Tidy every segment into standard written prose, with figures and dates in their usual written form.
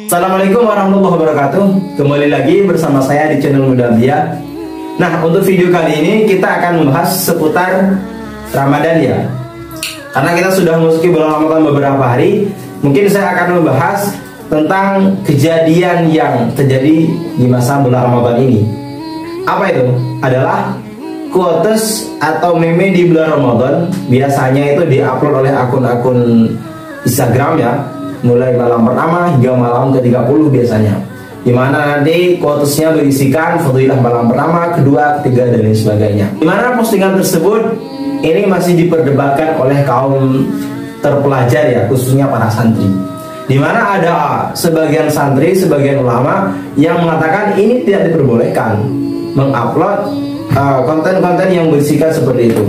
Assalamualaikum warahmatullahi wabarakatuh. Kembali lagi bersama saya di channel Muda Ambia. Nah, untuk video kali ini kita akan membahas seputar Ramadan ya. Karena kita sudah memasuki bulan Ramadan beberapa hari, mungkin saya akan membahas tentang kejadian yang terjadi di masa bulan Ramadan ini. Apa itu? Adalah quotes atau meme di bulan Ramadan. Biasanya itu diupload oleh akun-akun Instagram ya, mulai malam pertama hingga malam ke-30 biasanya, dimana nanti quotesnya berisikan fadilah malam pertama, kedua, ketiga, dan lain sebagainya. Dimana postingan tersebut ini masih diperdebatkan oleh kaum terpelajar ya, khususnya para santri. Dimana ada sebagian santri, sebagian ulama yang mengatakan ini tidak diperbolehkan mengupload konten-konten yang berisikan seperti itu.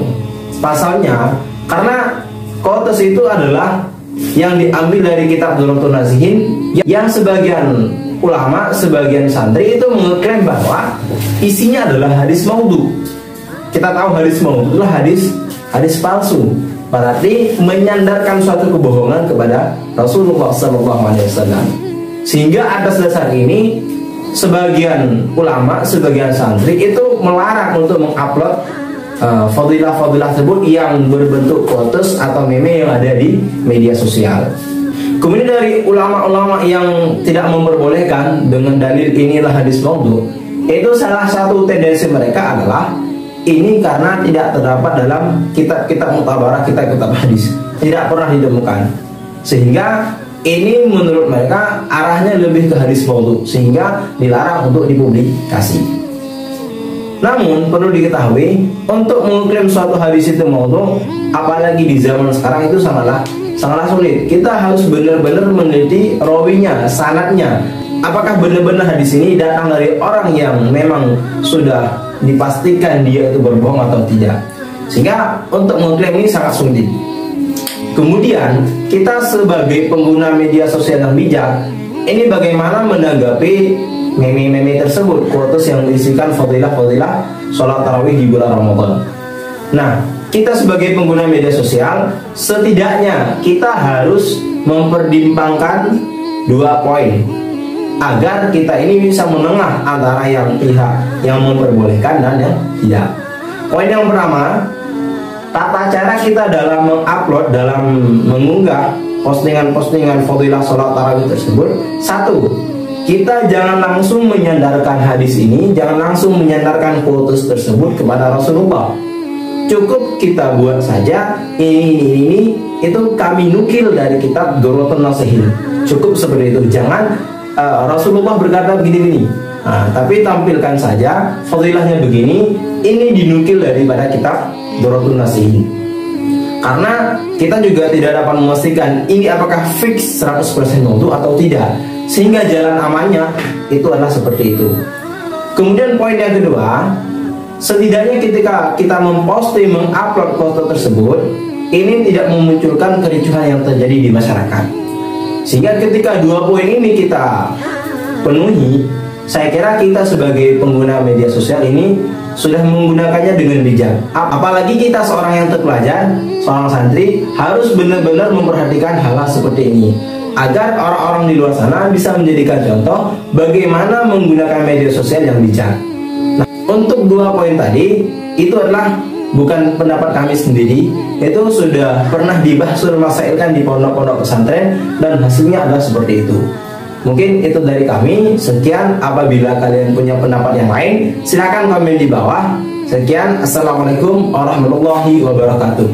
Pasalnya, karena quotes itu adalah yang diambil dari kitab Durratun Nasihin, yang sebagian ulama, sebagian santri itu mengklaim bahwa isinya adalah hadis maudhu. Kita tahu hadis maudhu adalah hadis palsu, berarti menyandarkan suatu kebohongan kepada Rasulullah SAW. Sehingga atas dasar ini sebagian ulama, sebagian santri itu melarang untuk mengupload fadilah-fadilah tersebut yang berbentuk quotes atau meme yang ada di media sosial. Kemudian dari ulama-ulama yang tidak memperbolehkan dengan dalil inilah hadis maudhu, itu salah satu tendensi mereka adalah ini karena tidak terdapat dalam kitab-kitab mutabarah, kitab-kitab hadis, tidak pernah ditemukan, sehingga ini menurut mereka arahnya lebih ke hadis maudhu, sehingga dilarang untuk dipublikasi. Namun perlu diketahui, untuk mengklaim suatu hadis itu maudhu, apalagi di zaman sekarang, itu sangatlah sulit. Kita harus benar-benar meneliti rawinya, sanadnya. Apakah benar-benar hadis ini datang dari orang yang memang sudah dipastikan dia itu berbohong atau tidak. Sehingga untuk mengklaim ini sangat sulit. Kemudian kita sebagai pengguna media sosial yang bijak, ini bagaimana menanggapi meme-meme tersebut, quotes yang berisikan fadilah-fadilah sholat tarawih di bulan Ramadan. Nah, kita sebagai pengguna media sosial, setidaknya kita harus mempertimbangkan dua poin agar kita ini bisa menengah antara yang pihak yang memperbolehkan dan yang tidak. Poin yang pertama, tata cara kita dalam mengupload, dalam mengunggah postingan-postingan fadilah sholat tarawih tersebut. Satu, kita jangan langsung menyandarkan hadis ini, jangan langsung menyandarkan quotes tersebut kepada Rasulullah. Cukup kita buat saja ini itu kami nukil dari kitab Durratun Nasihin. Cukup seperti itu. Jangan Rasulullah berkata begini-begini. Nah, tapi tampilkan saja fadilahnya begini, ini dinukil daripada kitab Durratun Nasihin. Karena kita juga tidak dapat memastikan ini apakah fix 100% maudhu atau tidak, sehingga jalan amannya itu adalah seperti itu. Kemudian poin yang kedua, setidaknya ketika kita memposting, mengupload foto tersebut, ini tidak memunculkan kericuhan yang terjadi di masyarakat. Sehingga ketika dua poin ini kita penuhi, saya kira kita sebagai pengguna media sosial ini sudah menggunakannya dengan bijak. Apalagi kita seorang yang terpelajar, seorang santri, harus benar-benar memperhatikan hal-hal seperti ini, agar orang-orang di luar sana bisa menjadikan contoh bagaimana menggunakan media sosial yang bijak. Nah, untuk dua poin tadi, itu adalah bukan pendapat kami sendiri, itu sudah pernah dibahas masailkan di pondok-pondok pesantren, dan hasilnya adalah seperti itu. Mungkin itu dari kami. Sekian, apabila kalian punya pendapat yang lain, silakan komen di bawah. Sekian, assalamualaikum warahmatullahi wabarakatuh.